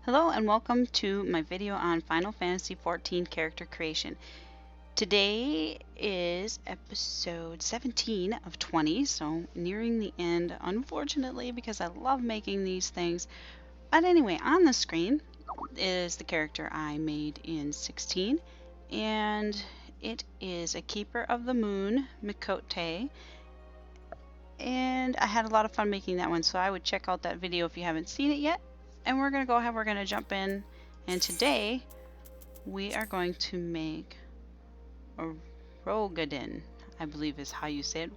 Hello and welcome to my video on Final Fantasy XIV character creation. Today is episode 17 of 20, so nearing the end, unfortunately, because I love making these things. But anyway, on the screen is the character I made in 16, and it is a Keeper of the Moon, Mikote, and I had a lot of fun making that one, so I would check out that video if you haven't seen it yet. And we're going to jump in, and today we are going to make a Roegadyn, I believe is how you say it,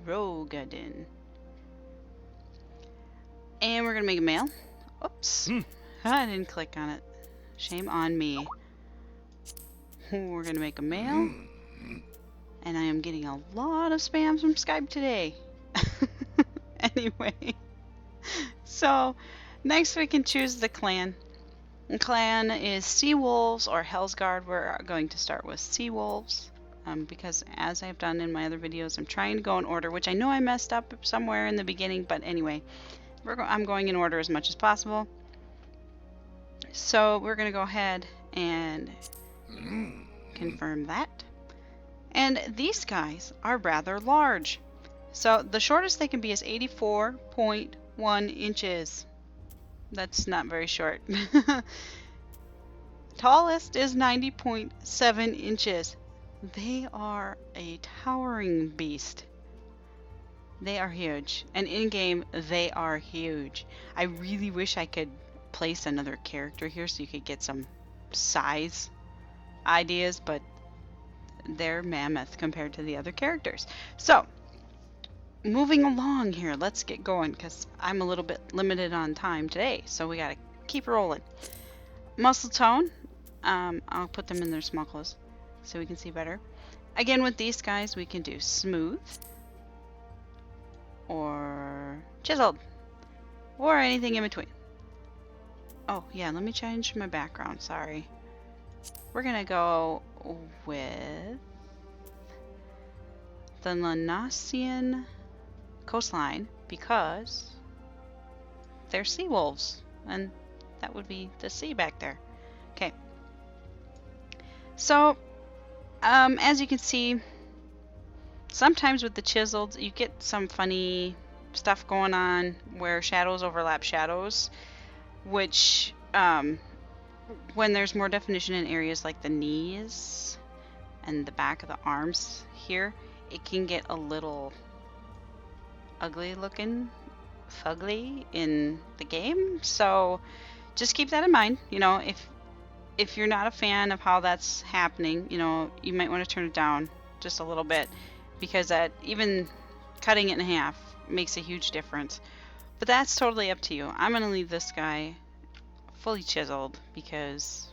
Roegadyn. And we're going to make a male. Oops, I didn't click on it. Shame on me. We're going to make a male, and I am getting a lot of spams from Skype today. Anyway, so next we can choose the clan. The clan is Sea Wolves or Hellsguard. We're going to start with Sea Wolves because, as I've done in my other videos, I'm trying to go in order, which I know I messed up somewhere in the beginning, but anyway, I'm going in order as much as possible. So we're going to go ahead and confirm that. And these guys are rather large. So the shortest they can be is 84.1 inches. That's not very short. Tallest is 90.7 inches. They are a towering beast. They are huge. And in-game, they are huge. I really wish I could place another character here so you could get some size ideas, but they're mammoth compared to the other characters. So, moving along here, let's get going because I'm a little bit limited on time today, so we gotta keep rolling. Muscle tone, I'll put them in their small clothes so we can see better. Again, with these guys, we can do smooth or chiseled or anything in between. Oh yeah, let me change my background, sorry. We're gonna go with the Lanasian coastline because they're sea wolves, and that would be the sea back there. Okay. So, as you can see, sometimes with the chiseled, you get some funny stuff going on where shadows overlap shadows, which, when there's more definition in areas like the knees and the back of the arms here, it can get a little ugly looking, fugly in the game. So just keep that in mind. You know, if you're not a fan of how that's happening, you know, you might want to turn it down just a little bit, because that, even cutting it in half, makes a huge difference. But that's totally up to you. I'm going to leave this guy fully chiseled because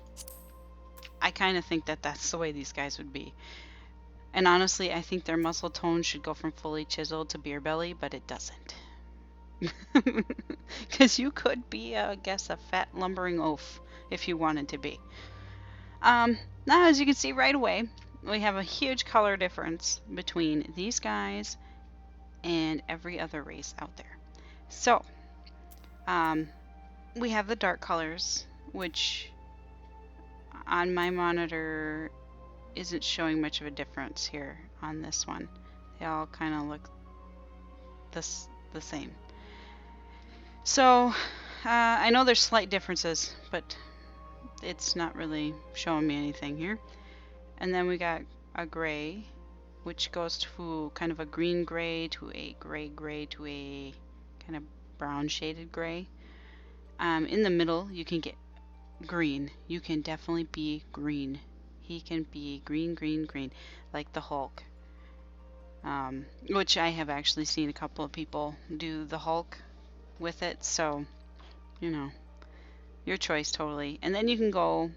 I kind of think that that's the way these guys would be. And honestly, I think their muscle tone should go from fully chiseled to beer belly, but it doesn't. Because you could be, I guess, a fat lumbering oaf if you wanted to be. Now, as you can see right away, we have a huge color difference between these guys and every other race out there. So, we have the dark colors, which on my monitor isn't showing much of a difference here on this one. They all kind of look the same. So, I know there's slight differences, but it's not really showing me anything here. And then we got a gray, which goes to kind of a green gray to a gray to a kind of brown shaded gray. In the middle, you can get green. You can definitely be green. He can be green, like the Hulk. Which I have actually seen a couple of people do the Hulk with it, so, you know, your choice totally. And then you can go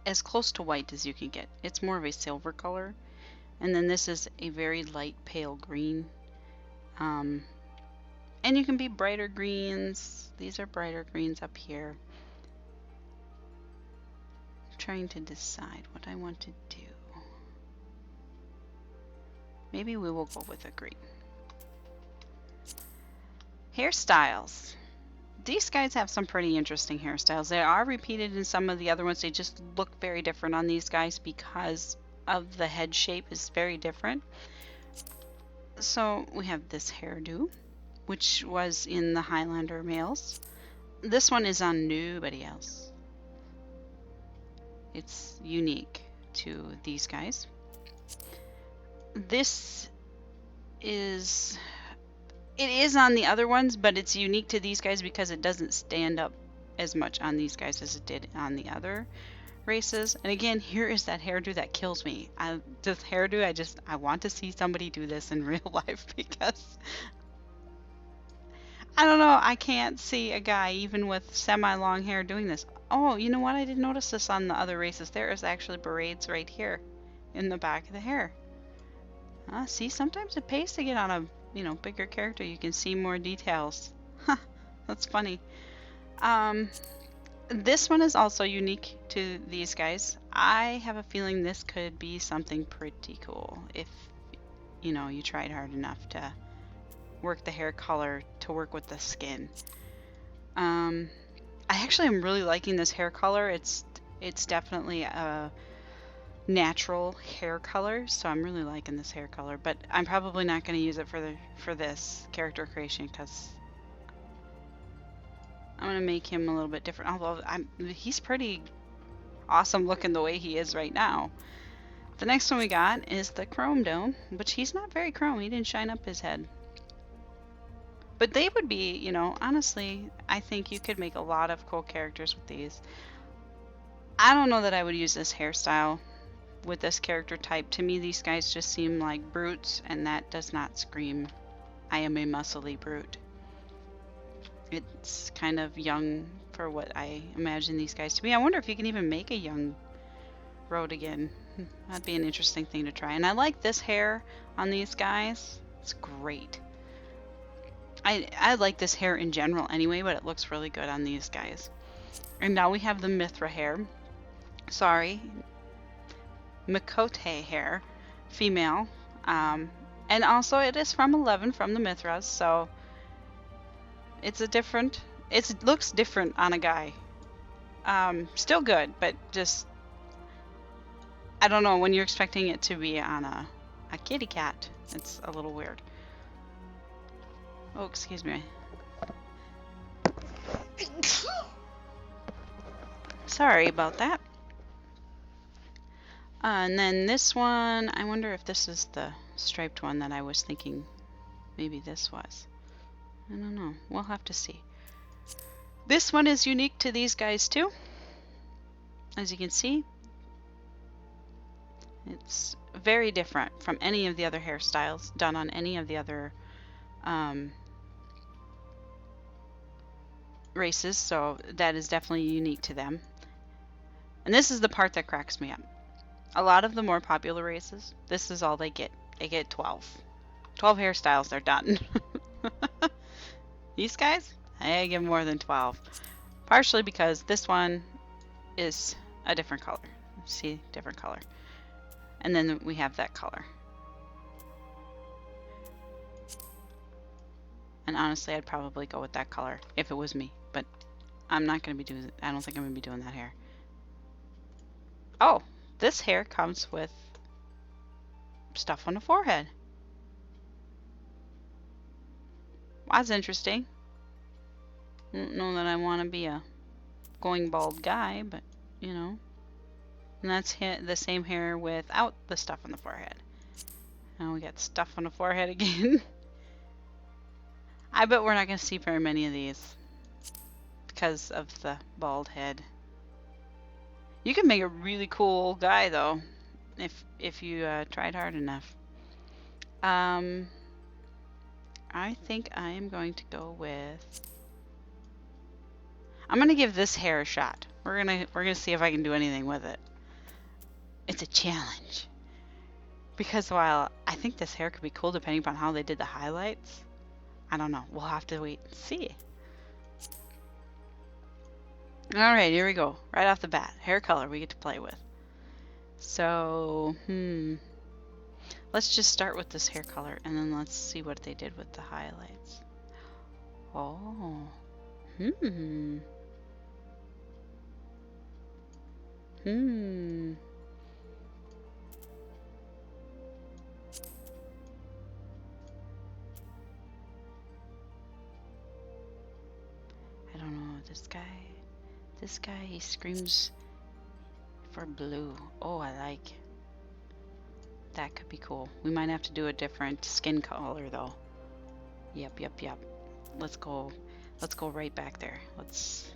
as close to white as you can get. It's more of a silver color. And then this is a very light pale green. And you can be brighter greens. These are brighter greens up here. I'm trying to decide what I want to do. Maybe we will go with a green. Hairstyles. these guys have some pretty interesting hairstyles. They are repeated in some of the other ones. They just look very different on these guys because of the head shape is very different. So we have this hairdo, which was in the Highlander males. This one is on nobody else. It's unique to these guys. This is... It is on the other ones, but it's unique to these guys because it doesn't stand up as much on these guys as it did on the other races. And again, here is that hairdo that kills me. This hairdo, I want to see somebody do this in real life because I don't know, I can't see a guy even with semi-long hair doing this. Oh, you know what? I didn't notice this on the other races. There is actually braids right here in the back of the hair. See, sometimes it pays to get on a bigger character. You can see more details. Huh, that's funny. This one is also unique to these guys. I have a feeling this could be something pretty cool if you tried hard enough to work the hair color to work with the skin. I actually am really liking this hair color. It's definitely a natural hair color, so I'm really liking this hair color, but I'm probably not going to use it for this character creation because I'm going to make him a little bit different, although he's pretty awesome looking the way he is right now. The next one we got is the Chrome Dome, which he's not very chrome. He didn't shine up his head. But they would be, honestly, I think you could make a lot of cool characters with these. I don't know that I would use this hairstyle with this character type. To me, these guys just seem like brutes, and that does not scream, I am a muscly brute. It's kind of young for what I imagine these guys to be. I wonder if you can even make a young Roegadyn. That'd be an interesting thing to try. And I like this hair on these guys. It's great. I like this hair in general anyway, but it looks really good on these guys. And now we have the Mithra hair. Sorry. Mikote hair. Female. And also it is from 11 from the Mithras, so it's a different... It looks different on a guy. Still good, but just... I don't know, when you're expecting it to be on a kitty cat, it's a little weird. Oh, excuse me. Sorry about that. And then this one, I wonder if this is the striped one that I was thinking maybe this was. I don't know. We'll have to see. This one is unique to these guys too. As you can see, it's very different from any of the other hairstyles done on any of the other races, so that is definitely unique to them. And this is the part that cracks me up. A lot of the more popular races, this is all they get. They get 12 hairstyles, they're done. These guys, I give more than 12. Partially because this one is a different color. See, different color. And then we have that color. And honestly, I'd probably go with that color if it was me. But I'm not going to be doing... I don't think I'm going to be doing that hair. Oh, this hair comes with stuff on the forehead. That's interesting. I don't know that I want to be a going bald guy, but, you know. And that's the same hair without the stuff on the forehead. Now we got stuff on the forehead again. I bet we're not going to see very many of these because of the bald head. You can make a really cool guy, though, if you tried hard enough. I think I am going to go with... I'm going to give this hair a shot. We're gonna see if I can do anything with it. It's a challenge. Because while I think this hair could be cool depending upon how they did the highlights, I don't know. We'll have to wait and see. Alright, here we go. Right off the bat. Hair color we get to play with. So, let's just start with this hair color and then let's see what they did with the highlights. Oh. Hmm. Hmm. I don't know. This guy, he screams for blue. Oh, I like. That could be cool. We might have to do a different skin color though. Yep, yep, yep. Let's go. Let's go right back there. Let's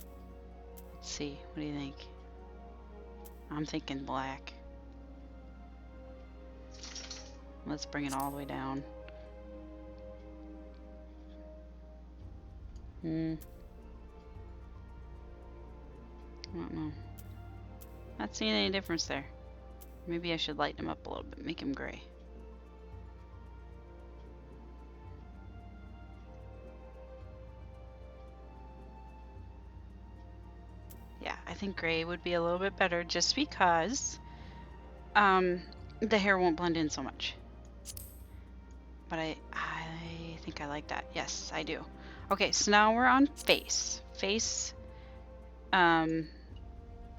see. What do you think? I'm thinking black. Let's bring it all the way down. I don't know. Not seeing any difference there. Maybe I should lighten him up a little bit, make him gray. Yeah, I think gray would be a little bit better just because the hair won't blend in so much. But I think I like that. Yes, I do. Okay, so now we're on face. Face,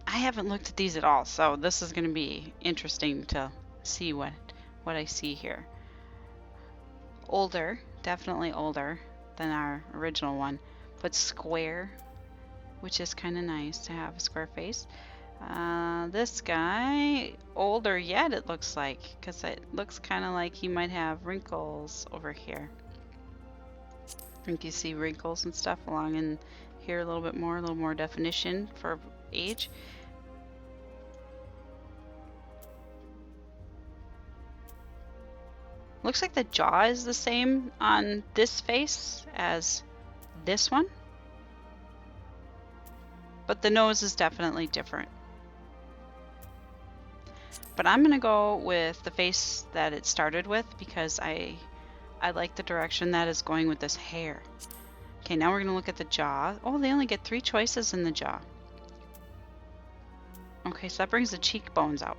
I haven't looked at these at all, so this is going to be interesting to see what I see here. Older, definitely older than our original one, but square, which is kind of nice to have a square face. This guy, older yet it looks like, because it looks kind of like he might have wrinkles over here. I think you see wrinkles and stuff along in here a little more definition for age. Looks like the jaw is the same on this face as this one, but the nose is definitely different. But I'm gonna go with the face that it started with because I like the direction that is going with this hair. Okay, now we're gonna look at the jaw. Oh, they only get 3 choices in the jaw. Okay, so that brings the cheekbones out,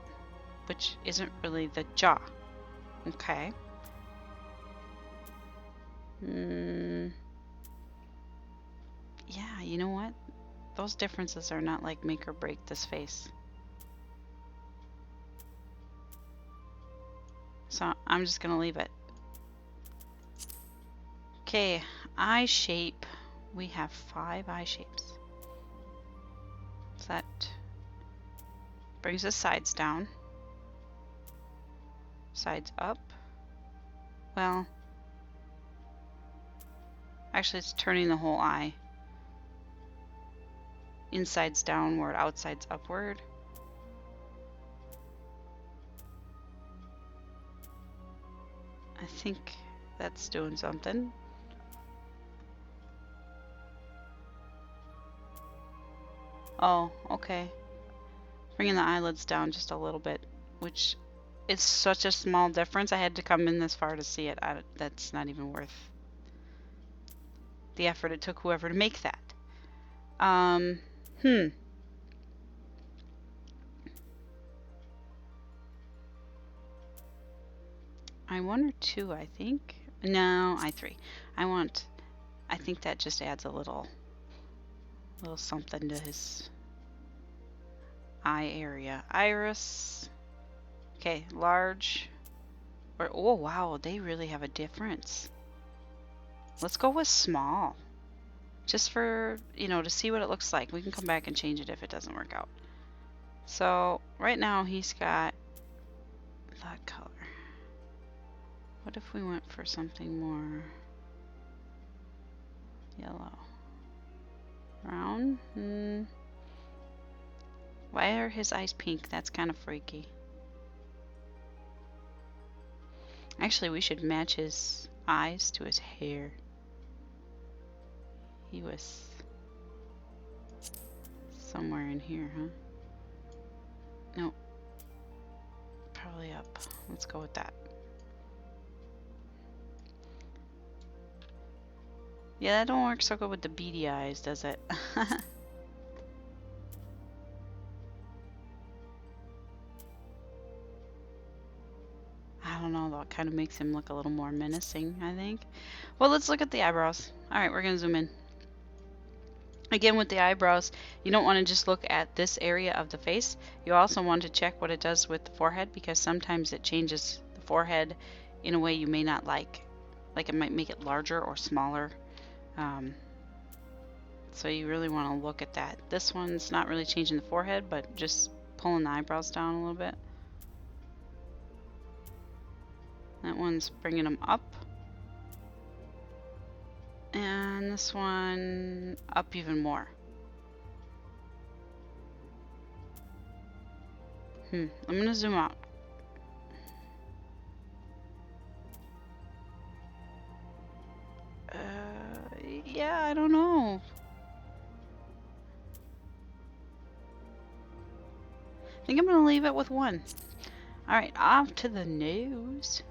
which isn't really the jaw. Okay. Yeah, you know what? Those differences are not like make or break this face. So I'm just gonna leave it. Okay, eye shape. We have 5 eye shapes. So that brings the sides down. Sides up. Well, actually it's turning the whole eye. Insides downward, outsides upward. I think that's doing something. Oh, okay. Bringing the eyelids down just a little bit, which is such a small difference. I had to come in this far to see it. That's not even worth the effort it took whoever to make that. I1 or 2, I think. No, I3. I think that just adds a little something to his eye area. Iris. Okay, large. Or, oh wow, they really have a difference. Let's go with small. Just for, to see what it looks like. We can come back and change it if it doesn't work out. So, right now he's got that color. What if we went for something more yellow? Brown? Why are his eyes pink? That's kind of freaky. Actually, we should match his eyes to his hair. He was somewhere in here, huh? Nope. Probably up. Let's go with that. Yeah, that don't work so good with the beady eyes, does it? I don't know, though. It kind of makes him look a little more menacing, I think. Well, let's look at the eyebrows. Alright, we're going to zoom in. Again, with the eyebrows, you don't want to just look at this area of the face. You also want to check what it does with the forehead, because sometimes it changes the forehead in a way you may not like. Like it might make it larger or smaller. So you really want to look at that. This one's not really changing the forehead, but just pulling the eyebrows down a little bit. That one's bringing them up. And this one up even more. I'm gonna zoom out. Yeah, I don't know. I think I'm gonna leave it with one. Alright, off to the nose.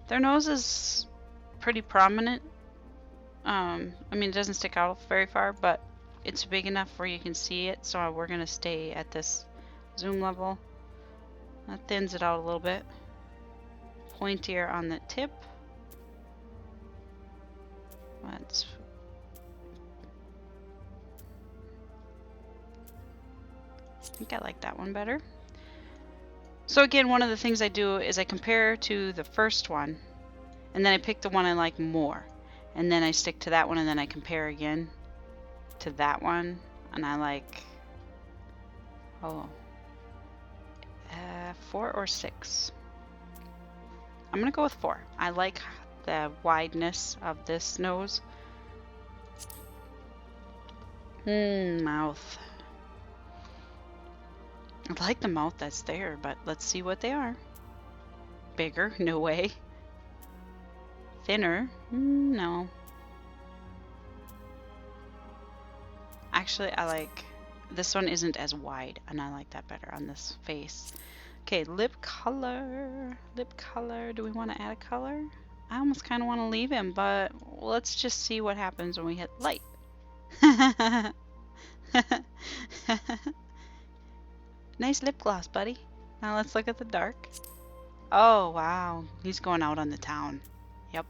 Their nose is pretty prominent. I mean, it doesn't stick out very far, but it's big enough where you can see it, so we're gonna stay at this zoom level. That thins it out a little bit. Pointier on the tip. Let's I think I like that one better. So again, one of the things I do is I compare to the first one, and then I pick the one I like more, and then I stick to that one, and then I compare again to that one, and I like 4 or 6. I'm gonna go with 4. I like the wideness of this nose. Mouth. I like the mouth that's there, but let's see what they are. Bigger? No way. Thinner? No. Actually, I like this one isn't as wide, and I like that better on this face. Okay, lip color. Lip color. Do we want to add a color? I almost kind of want to leave him, but let's just see what happens when we hit light. Nice lip gloss, buddy. Now let's look at the dark. Oh, wow. He's going out on the town. Yep.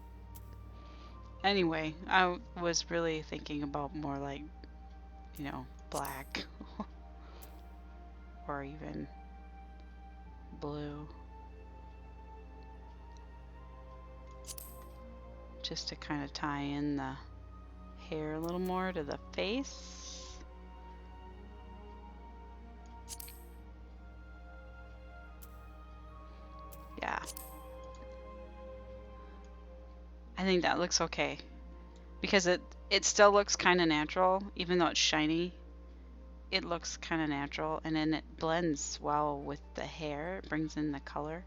Anyway, I was really thinking about more like, you know, black. Or even blue. Just to kind of tie in the hair a little more to the face. Yeah. I think that looks okay. Because it still looks kind of natural, even though it's shiny. It looks kind of natural, and then it blends well with the hair. It brings in the color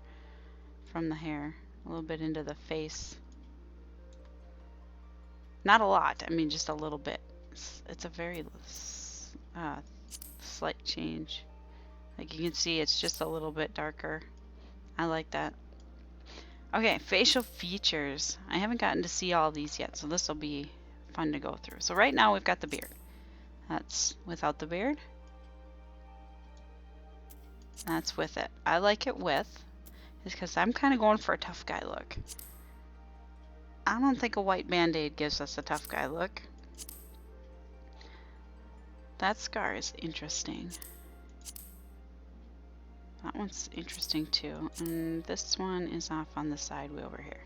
from the hair a little bit into the face. Not a lot, I mean just a little bit. It's a very slight change. Like you can see, it's just a little bit darker. I like that. Okay, facial features. I haven't gotten to see all these yet, so this will be fun to go through. So right now we've got the beard. That's without the beard. That's with it. I like it with, because I'm kind of going for a tough guy look. I don't think a white band-aid gives us a tough guy look. That scar is interesting. That one's interesting too. And this one is off on the side way over here.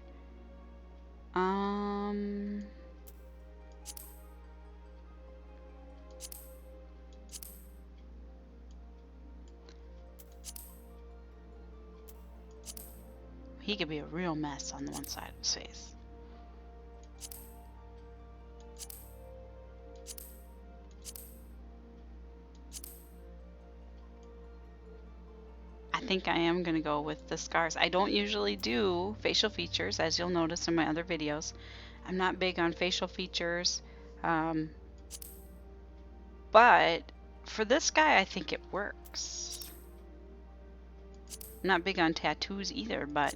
He could be a real mess on the one side of his face. I think I am going to go with the scars. I don't usually do facial features, as you'll notice in my other videos. I'm not big on facial features. But for this guy, I think it works. I'm not big on tattoos either, but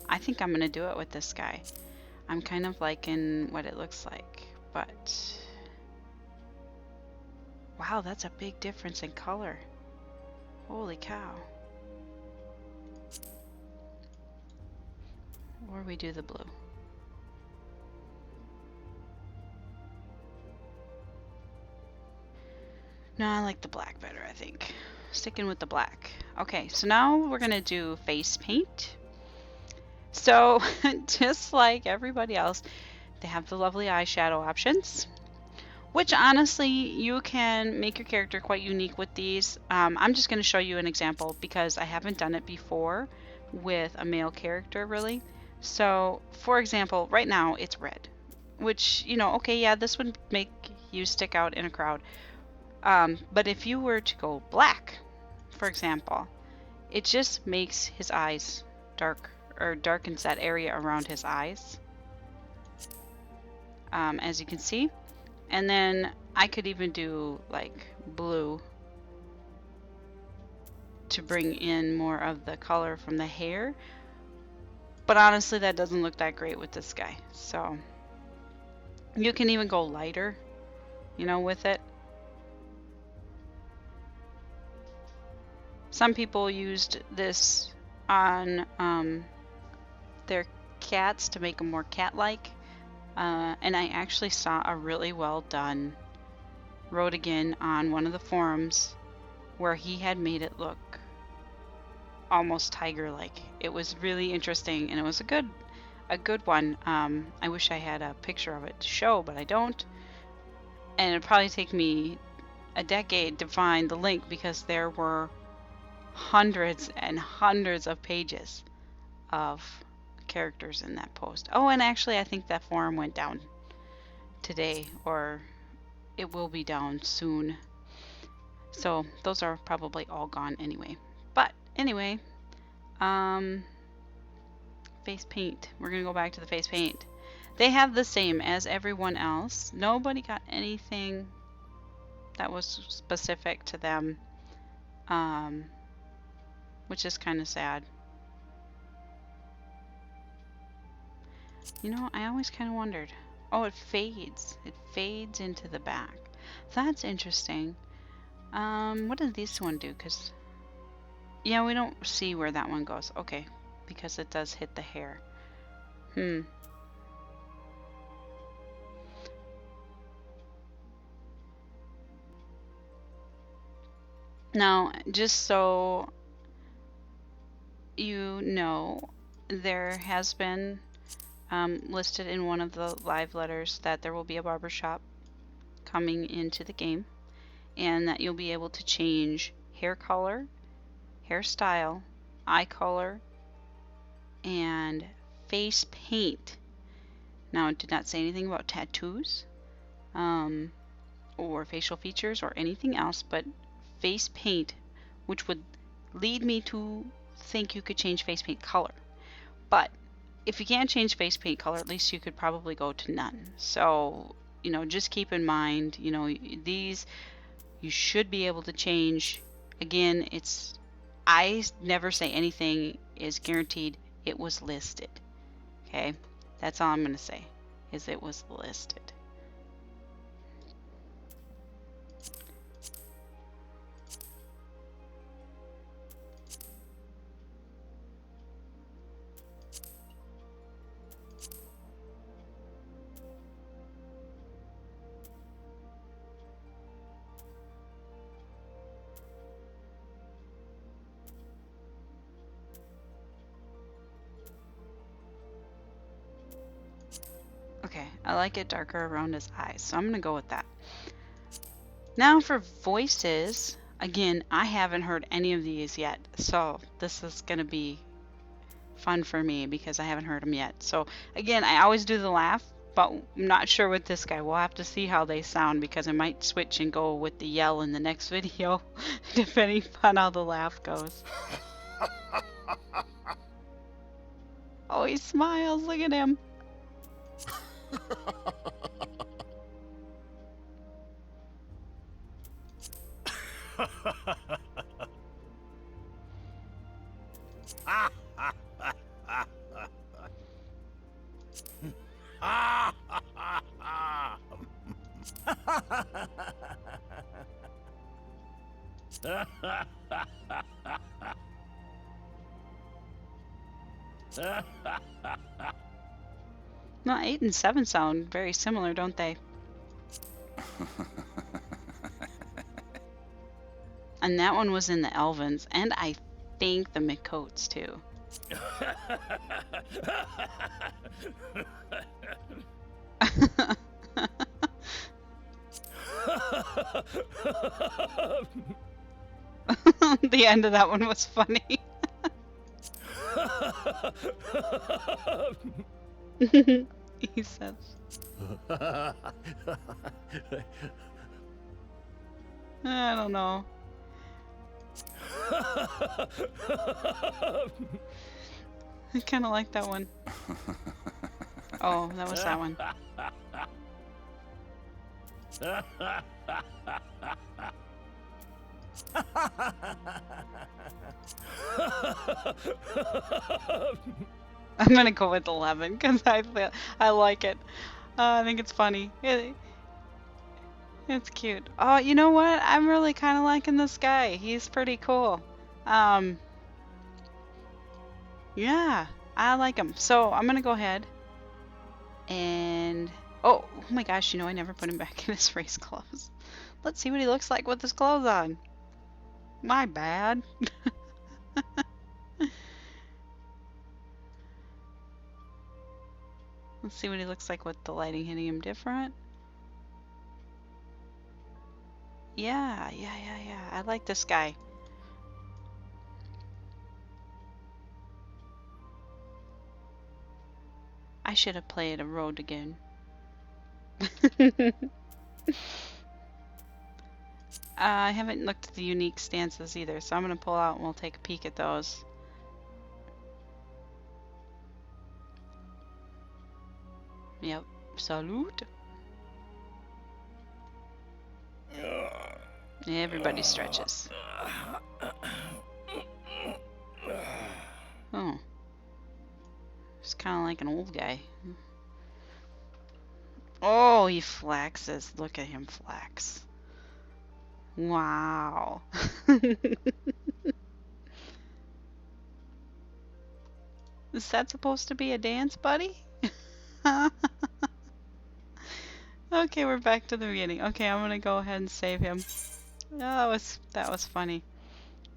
I think I'm going to do it with this guy. I'm kind of liking what it looks like, but wow, that's a big difference in color. Holy cow. Or we do the blue. No, I like the black better, I think. Sticking with the black. Okay, so now we're going to do face paint. So, just like everybody else, they have the lovely eyeshadow options, which honestly, you can make your character quite unique with these. I'm just going to show you an example because I haven't done it before with a male character, really. So, for example, right now it's red, which, you know, okay, yeah, this would make you stick out in a crowd. But if you were to go black, for example, it just makes his eyes dark, or darkens that area around his eyes, as you can see. And then I could even do like blue to bring in more of the color from the hair. But honestly, that doesn't look that great with this guy. So you can even go lighter, you know, with it. Some people used this on their cats to make them more cat-like. And I actually saw a really well done Roegadyn on one of the forums where he had made it look almost tiger-like. It was really interesting, and it was a good one. I wish I had a picture of it to show, but I don't. And it'd probably take me a decade to find the link because there were hundreds and hundreds of pages of characters in that post. Oh, and actually I think that forum went down today, or it will be down soon. So those are probably all gone anyway. But anyway, face paint. We're gonna go back to the face paint. They have the same as everyone else. Nobody got anything that was specific to them, which is kind of sad. You know, I always kind of wondered. Oh, it fades. It fades into the back. That's interesting. What does this one do? Because, yeah, we don't see where that one goes. Okay, because it does hit the hair. Now, just so you know, there has been listed in one of the live letters that there will be a barbershop coming into the game, and that you'll be able to change hair color, hairstyle, eye color, and face paint. Now, it did not say anything about tattoos or facial features or anything else, but face paint, which would lead me to think you could change face paint color. But if you can't change face paint color, at least you could probably go to none. So, you know, just keep in mind, you know, these you should be able to change. Again, I never say anything is guaranteed. It was listed. Okay? That's all I'm going to say, is it was listed. Okay, I like it darker around his eyes, so I'm going to go with that. Now for voices, again, I haven't heard any of these yet, so this is going to be fun for me because I haven't heard them yet. So again, I always do the laugh, but I'm not sure with this guy. We'll have to see how they sound because I might switch and go with the yell in the next video, depending on how the laugh goes. Oh, he smiles. Look at him. No, 8 and 7 sound very similar, don't they? And that one was in the Elvins, and I think the McCoats too. The end of that one was funny. He says. I don't know. I kind of like that one. Oh, that was that one. I'm gonna go with 11 because I like it. I think it's funny. It's cute. Oh, you know what? I'm really kind of liking this guy. He's pretty cool. Yeah, I like him. So I'm gonna go ahead and oh my gosh, you know I never put him back in his race clothes. Let's see what he looks like with his clothes on. My bad. Let's see what he looks like with the lighting hitting him different. Yeah. I like this guy. I should have played a Roegadyn. I haven't looked at the unique stances either, so I'm going to pull out and we'll take a peek at those. Yep. Salute. Everybody stretches. Oh. He's kind of like an old guy. Oh, he flaxes. Look at him flax. Wow. Is that supposed to be a dance, buddy? Okay, we're back to the beginning. Okay, I'm gonna go ahead and save him. Oh, that was funny.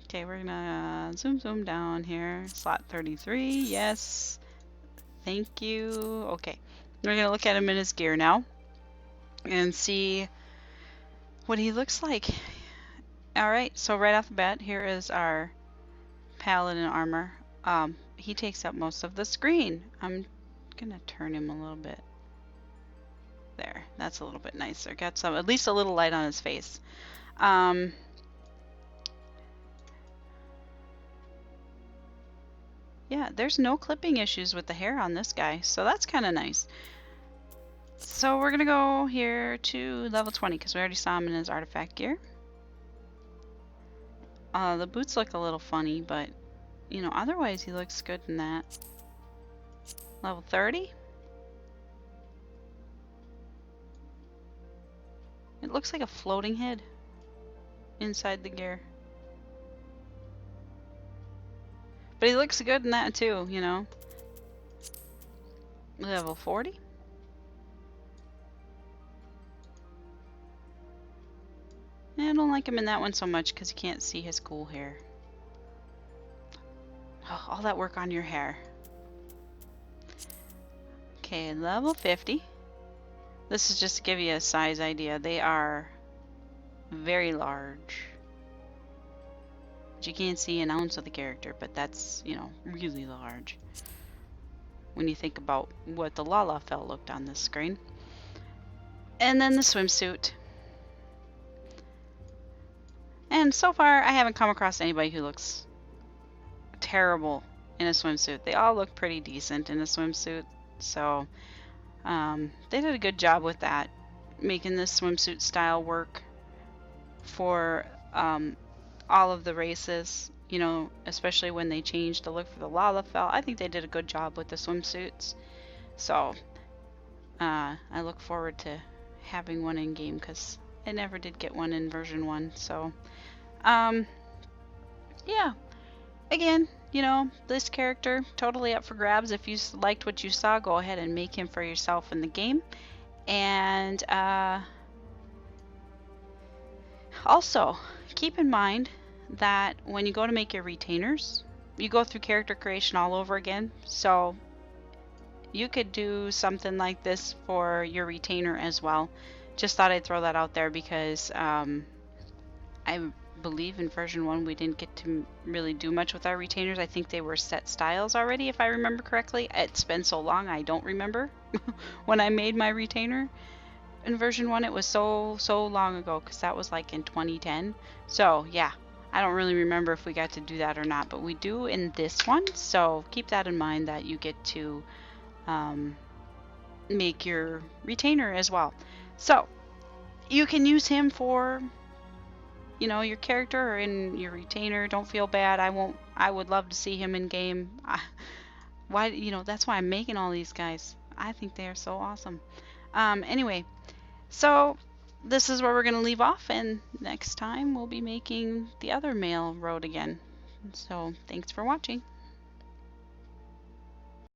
Okay, we're gonna zoom down here. Slot 33, yes. Thank you. Okay, we're gonna look at him in his gear now and see what he looks like. Alright, so right off the bat, here is our paladin armor. He takes up most of the screen. I'm gonna turn him a little bit. There, that's a little bit nicer. Got some, at least a little light on his face. Yeah, there's no clipping issues with the hair on this guy, so that's kind of nice. So we're gonna go here to level 20 because we already saw him in his artifact gear. The boots look a little funny, but you know, otherwise he looks good in that. Level 30. It looks like a floating head inside the gear. But he looks good in that too, you know. Level 40. I don't like him in that one so much because you can't see his cool hair. Oh, all that work on your hair. Okay, level 50. This is just to give you a size idea. They are very large. But you can't see an ounce of the character, but that's, you know, really large. When you think about what the Lalafell looked on this screen. And then the swimsuit. And so far, I haven't come across anybody who looks terrible in a swimsuit. They all look pretty decent in a swimsuit. So, they did a good job with that. Making this swimsuit style work for all of the races. You know, especially when they changed the look for the Lalafell. I think they did a good job with the swimsuits. So, I look forward to having one in game because I never did get one in version 1. So, yeah. Again, you know, this character, totally up for grabs. If you liked what you saw, go ahead and make him for yourself in the game. And, Also, keep in mind that when you go to make your retainers, you go through character creation all over again. So you could do something like this for your retainer as well. Just thought I'd throw that out there because I believe in version 1 we didn't get to really do much with our retainers. I think they were set styles already, if I remember correctly. It's been so long, I don't remember when I made my retainer. In version 1, it was so long ago, because that was like in 2010. So yeah, I don't really remember if we got to do that or not, but we do in this one. So keep that in mind, that you get to make your retainer as well. So you can use him for, you know, your character or in your retainer. Don't feel bad. I would love to see him in game. Why, you know, that's why I'm making all these guys. I think they are so awesome. Anyway, so this is where we're going to leave off, and next time we'll be making the other male Roegadyn. So thanks for watching.